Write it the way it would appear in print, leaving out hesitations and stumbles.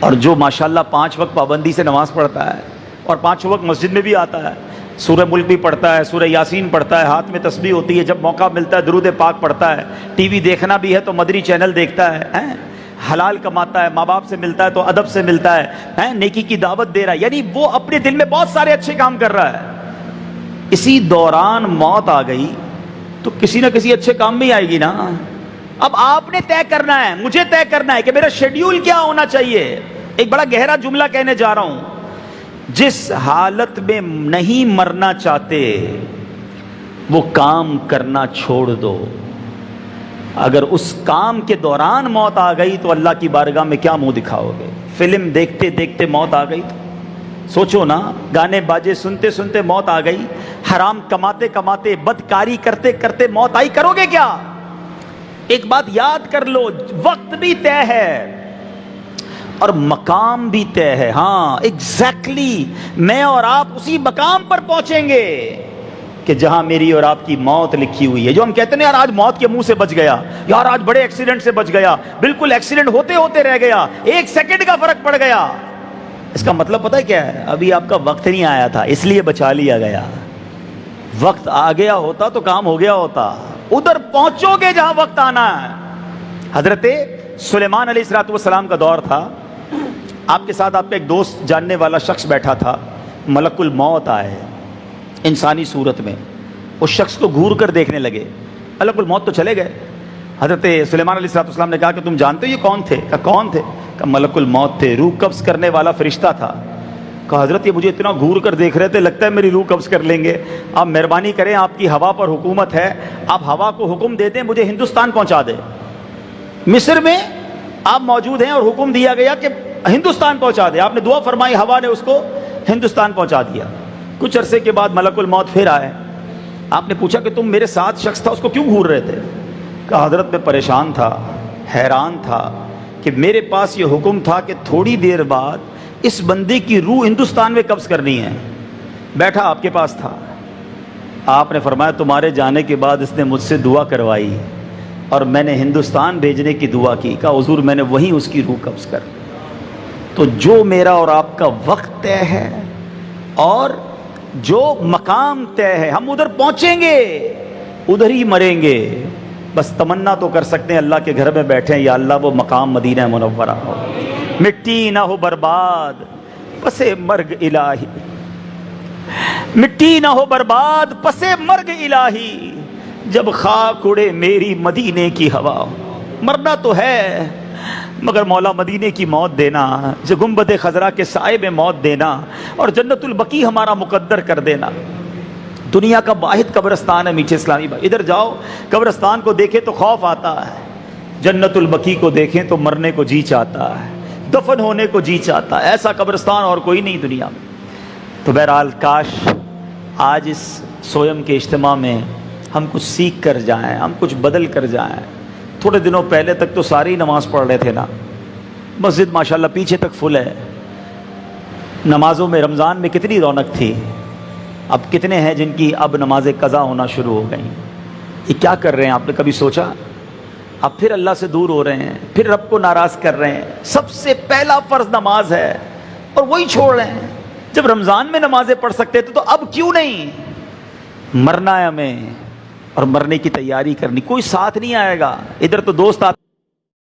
اور جو ماشاءاللہ 5 وقت پابندی سے نماز پڑھتا ہے اور 5 وقت مسجد میں بھی آتا ہے، سورہ ملک بھی پڑھتا ہے، سورہ یاسین پڑھتا ہے، ہاتھ میں تسبیح ہوتی ہے، جب موقع ملتا ہے درود پاک پڑھتا ہے، ٹی وی دیکھنا بھی ہے تو مدری چینل دیکھتا ہے، حلال کماتا ہے، ماں باپ سے ملتا ہے تو ادب سے ملتا ہے، نیکی کی دعوت دے رہا ہے، یعنی وہ اپنے دل میں بہت سارے اچھے کام کر رہا ہے۔ اسی دوران موت آ گئی تو کسی نہ کسی اچھے کام میں آئے گی نا۔ اب آپ نے طے کرنا ہے، مجھے طے کرنا ہے کہ میرا شیڈیول کیا ہونا چاہیے۔ ایک بڑا گہرا جملہ کہنے جا رہا ہوں، جس حالت میں نہیں مرنا چاہتے وہ کام کرنا چھوڑ دو۔ اگر اس کام کے دوران موت آ گئی تو اللہ کی بارگاہ میں کیا منہ دکھاؤ گے؟ فلم دیکھتے دیکھتے موت آ گئی تو سوچو نا، گانے باجے سنتے سنتے موت آ گئی، حرام کماتے کماتے بدکاری کرتے کرتے موت آئی، کرو گے کیا؟ ایک بات یاد کر لو، وقت بھی طے ہے اور مقام بھی طے ہے۔ ہاں ایگزیکٹلی، میں اور آپ اسی مقام پر پہنچیں گے کہ جہاں میری اور آپ کی موت لکھی ہوئی ہے۔ جو ہم کہتے ہیں یار آج موت کے منہ سے بچ گیا، یار آج بڑے ایکسیڈنٹ سے بچ گیا، بالکل ایکسیڈنٹ ہوتے ہوتے رہ گیا، 1 سیکنڈ کا فرق پڑ گیا، اس کا مطلب پتہ ہے کیا ہے؟ ابھی آپ کا وقت نہیں آیا تھا اس لیے بچا لیا گیا۔ وقت آ گیا ہوتا تو کام ہو گیا ہوتا، ادھر پہنچو گے جہاں وقت آنا ہے۔ حضرت سلیمان علیہ السلام کا دور تھا، آپ کے ساتھ آپ کا ایک دوست جاننے والا شخص بیٹھا تھا، ملک الموت آئے انسانی صورت میں، اس شخص کو گھور کر دیکھنے لگے، ملک الموت تو چلے گئے۔ حضرت سلیمان علیہ السلام نے کہا کہ تم جانتے ہو یہ کون تھے؟ کہا کون تھے؟ کہا ملک الموت تھے، روح قبض کرنے والا فرشتہ تھا۔ کہا حضرت یہ مجھے اتنا گھور کر دیکھ رہے تھے، لگتا ہے میری روح قبض کر لیں گے، آپ مہربانی کریں، آپ کی ہوا پر حکومت ہے، آپ ہوا کو حکم دے دیں مجھے ہندوستان پہنچا دیں۔ مصر میں آپ موجود ہیں اور حکم دیا گیا کہ ہندوستان پہنچا دے، آپ نے دعا فرمائی، ہوا نے اس کو ہندوستان پہنچا دیا۔ کچھ عرصے کے بعد ملک الموت پھر آئے، آپ نے پوچھا کہ تم میرے ساتھ شخص تھا اس کو کیوں گھور رہے تھے؟ کہا حضرت میں پریشان تھا، حیران تھا کہ میرے پاس یہ حکم تھا کہ تھوڑی دیر بعد اس بندے کی روح ہندوستان میں قبض کرنی ہے، بیٹھا آپ کے پاس تھا، آپ نے فرمایا تمہارے جانے کے بعد اس نے مجھ سے دعا کروائی اور میں نے ہندوستان بھیجنے کی دعا کی، کہا حضور میں نے وہیں اس کی روح قبض کر۔ تو جو میرا اور آپ کا وقت طے ہے اور جو مقام طے ہے، ہم ادھر پہنچیں گے، ادھر ہی مریں گے۔ بس تمنا تو کر سکتے ہیں اللہ کے گھر میں بیٹھے ہیں، یا اللہ وہ مقام مدینہ منورہ ہو، مٹی نہ ہو برباد پس مرگ الہی، مٹی نہ ہو برباد پس مرگ الہی، جب خاک اڑے میری مدینے کی ہوا۔ مرنا تو ہے مگر مولا مدینے کی موت دینا، جو گنبد خضرا کے سائے میں موت دینا اور جنت البقیع ہمارا مقدر کر دینا۔ دنیا کا واحد قبرستان ہے میٹھے اسلامی بھائی، ادھر جاؤ قبرستان کو دیکھیں تو خوف آتا ہے، جنت البقیع کو دیکھیں تو مرنے کو جی چاہتا ہے، دفن ہونے کو جی چاہتا ہے، ایسا قبرستان اور کوئی نہیں دنیا میں۔ تو بہرحال کاش آج اس سویم کے اجتماع میں ہم کچھ سیکھ کر جائیں، ہم کچھ بدل کر جائیں۔ تھوڑے دنوں پہلے تک تو ساری نماز پڑھ رہے تھے نا، مسجد ماشاءاللہ پیچھے تک فل ہے، نمازوں میں رمضان میں کتنی رونق تھی، اب کتنے ہیں جن کی اب نمازیں قضا ہونا شروع ہو گئیں؟ یہ کیا کر رہے ہیں؟ آپ نے کبھی سوچا؟ اب پھر اللہ سے دور ہو رہے ہیں، پھر رب کو ناراض کر رہے ہیں۔ سب سے پہلا فرض نماز ہے اور وہی چھوڑ رہے ہیں۔ جب رمضان میں نمازیں پڑھ سکتے تھے تو اب کیوں نہیں؟ مرنا ہے ہمیں اور مرنے کی تیاری کرنی، کوئی ساتھ نہیں آئے گا، ادھر تو دوست آتے